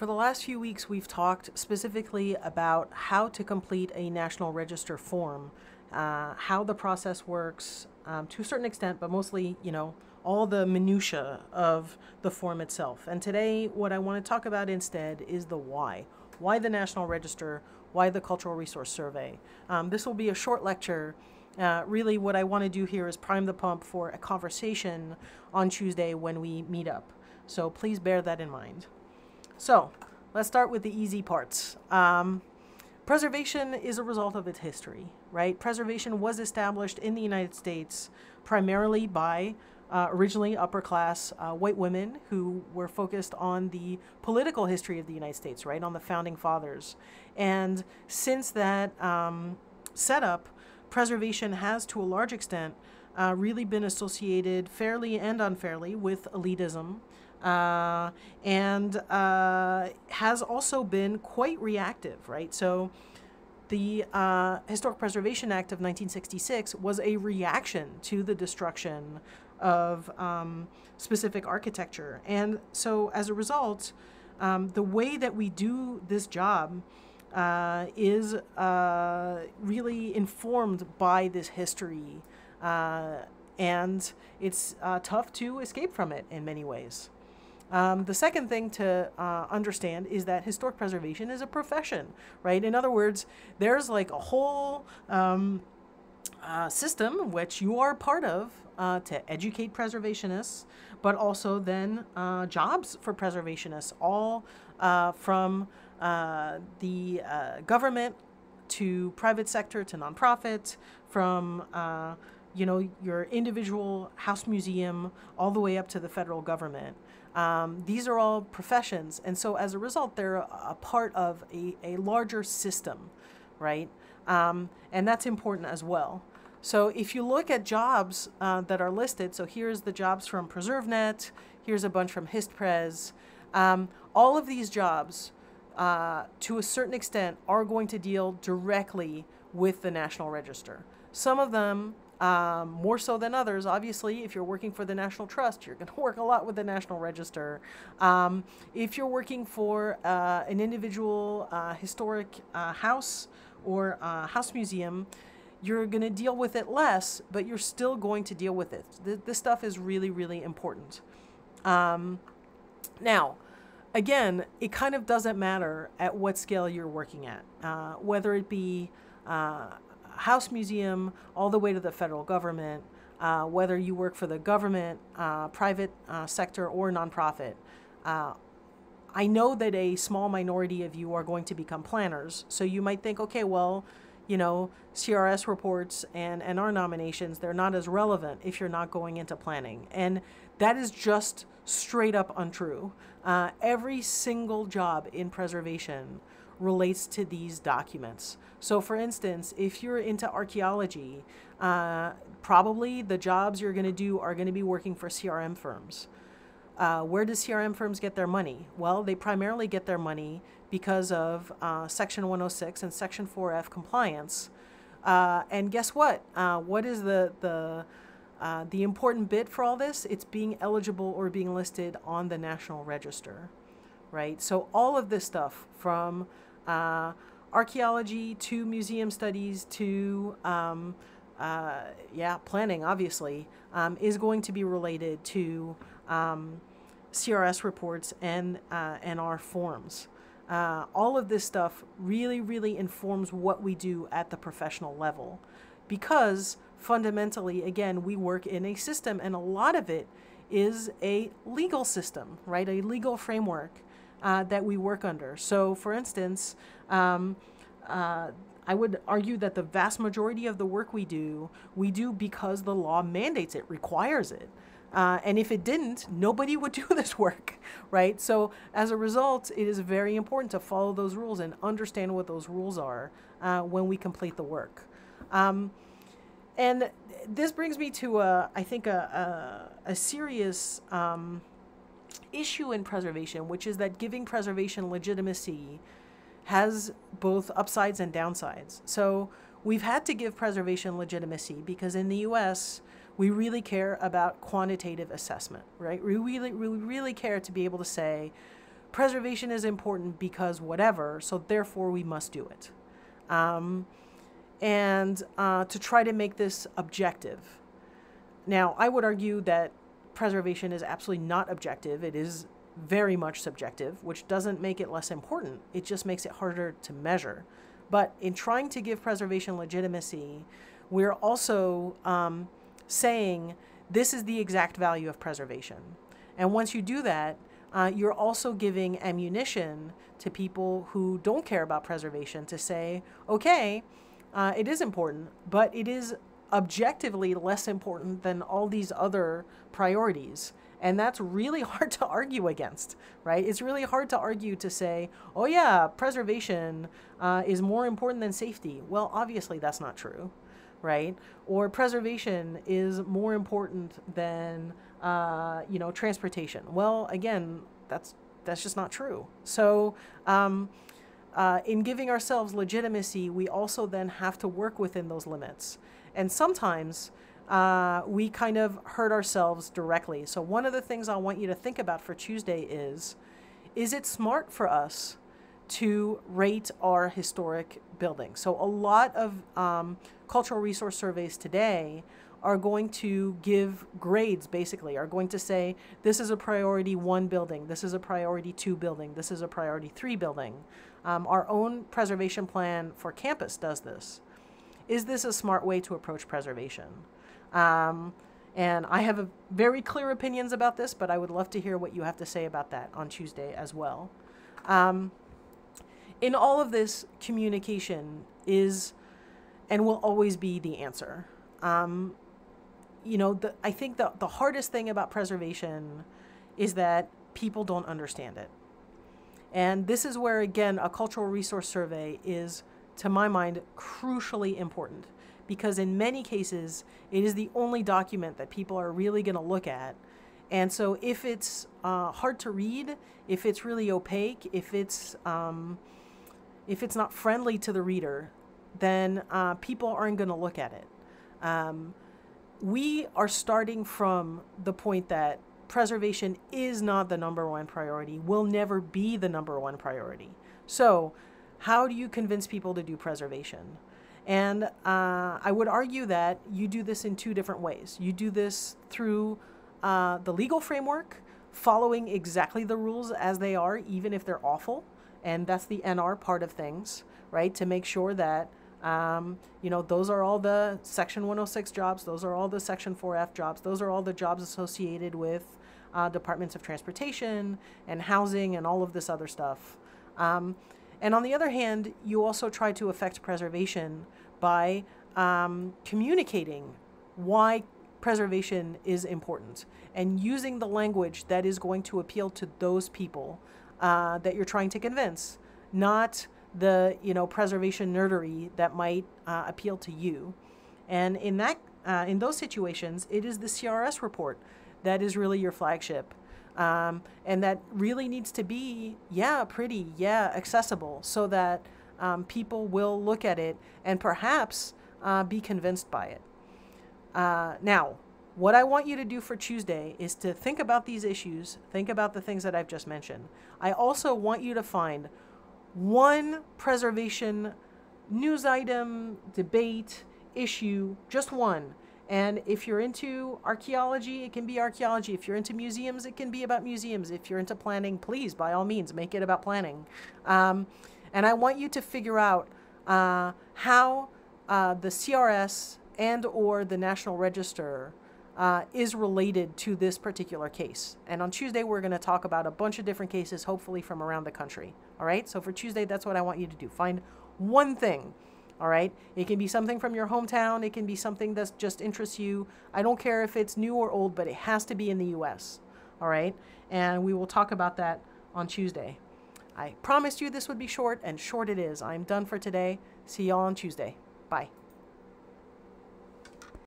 For the last few weeks, we've talked specifically about how to complete a National Register form, how the process works to a certain extent, but mostly, all the minutia of the form itself. And today, what I want to talk about instead is the why. Why the National Register? Why the Cultural Resource Survey? This will be a short lecture. Really, what I want to do here is prime the pump for a conversation on Tuesday when we meet up. So please bear that in mind. So let's start with the easy parts. Preservation is a result of its history, right? Preservation was established in the United States primarily by originally upper-class white women who were focused on the political history of the United States, right, on the founding fathers. And since that setup, preservation has, to a large extent, really been associated fairly and unfairly with elitism, and has also been quite reactive, right? So the Historic Preservation Act of 1966 was a reaction to the destruction of specific architecture. And so as a result, the way that we do this job is really informed by this history, and it's tough to escape from it in many ways. The second thing to understand is that historic preservation is a profession, right? In other words, there's like a whole system which you are part of to educate preservationists, but also then jobs for preservationists, all from the government to private sector to nonprofit, from your individual house museum all the way up to the federal government. These are all professions, and so as a result, they're a part of a larger system, right? And that's important as well. So if you look at jobs that are listed, so here's the jobs from PreserveNet, here's a bunch from HistPres. All of these jobs, to a certain extent, are going to deal directly with the National Register. Some of them more so than others. Obviously, if you're working for the National Trust, you're going to work a lot with the National Register. If you're working for an individual historic house or house museum, you're going to deal with it less, but you're still going to deal with it. This stuff is really, really important. Now, again, it kind of doesn't matter at what scale you're working at, whether it be house museum all the way to the federal government, whether you work for the government, private sector, or nonprofit. I know that a small minority of you are going to become planners, so you might think, okay, well, CRS reports and NR nominations, they're not as relevant if you're not going into planning. And that is just straight up untrue. Every single job in preservation relates to these documents. So for instance, if you're into archaeology, probably the jobs you're going to do are going to be working for CRM firms. Where do CRM firms get their money? Well, they primarily get their money because of Section 106 and Section 4F compliance. And guess what? What is the important bit for all this? It's being eligible or being listed on the National Register, right? So all of this stuff, from archaeology to museum studies to planning, obviously, is going to be related to CRS reports and our forms. All of this stuff really, really informs what we do at the professional level, because fundamentally, again, we work in a system, and a lot of it is a legal system, right? A legal framework that we work under. So, for instance, I would argue that the vast majority of the work we do because the law mandates it, requires it. And if it didn't, nobody would do this work, right? So as a result, it is very important to follow those rules and understand what those rules are when we complete the work. And this brings me to, I think, a serious issue in preservation, which is that giving preservation legitimacy has both upsides and downsides. So we've had to give preservation legitimacy because in the US, we really care about quantitative assessment, right? We really care to be able to say, preservation is important because whatever, so therefore we must do it. And to try to make this objective. Now, I would argue that preservation is absolutely not objective. It is very much subjective, which doesn't make it less important. It just makes it harder to measure. But in trying to give preservation legitimacy, we're also saying this is the exact value of preservation. And once you do that, you're also giving ammunition to people who don't care about preservation to say, okay, it is important, but it is objectively less important than all these other priorities. And that's really hard to argue against, right? It's really hard to argue to say, oh yeah, preservation is more important than safety. Well, obviously that's not true, right? Or preservation is more important than, transportation. Well, again, that's just not true. So in giving ourselves legitimacy, we also then have to work within those limits. And sometimes we kind of hurt ourselves directly. So one of the things I want you to think about for Tuesday is it smart for us to rate our historic buildings? So a lot of cultural resource surveys today are going to give grades, basically, are going to say, this is a priority 1 building, this is a priority 2 building, this is a priority 3 building. Our own preservation plan for campus does this. Is this a smart way to approach preservation? And I have very clear opinions about this, but I would love to hear what you have to say about that on Tuesday as well. In all of this, communication is and will always be the answer. I think the hardest thing about preservation is that people don't understand it. And this is where, again, a cultural resource survey is, to my mind, crucially important, because in many cases, it is the only document that people are really going to look at. And so if it's hard to read, if it's really opaque, if it's not friendly to the reader, then people aren't going to look at it. We are starting from the point that preservation is not the #1 priority, will never be the #1 priority. So how do you convince people to do preservation? And I would argue that you do this in 2 different ways. You do this through the legal framework, following exactly the rules as they are, even if they're awful. And that's the NR part of things, right? To make sure that, those are all the Section 106 jobs. Those are all the Section 4F jobs. Those are all the jobs associated with departments of transportation and housing and all of this other stuff. And on the other hand, you also try to affect preservation by communicating why preservation is important and using the language that is going to appeal to those people that you're trying to convince, not the preservation nerdery that might appeal to you. And in those situations, it is the CRS report that is really your flagship. And that really needs to be, pretty, accessible, so that people will look at it and perhaps be convinced by it. Now, what I want you to do for Tuesday is to think about these issues, think about the things that I've just mentioned. I also want you to find one preservation news item, debate, issue, just one. And if you're into archaeology, it can be archaeology. If you're into museums, it can be about museums. If you're into planning, please, by all means, make it about planning. And I want you to figure out how the CRS and or the National Register is related to this particular case. And on Tuesday, we're going to talk about a bunch of different cases, hopefully from around the country. All right? So for Tuesday, that's what I want you to do. Find one thing. All right? It can be something from your hometown. It can be something that just interests you. I don't care if it's new or old, but it has to be in the U.S. All right? And we will talk about that on Tuesday. I promised you this would be short, and short it is. I'm done for today. See y'all on Tuesday. Bye.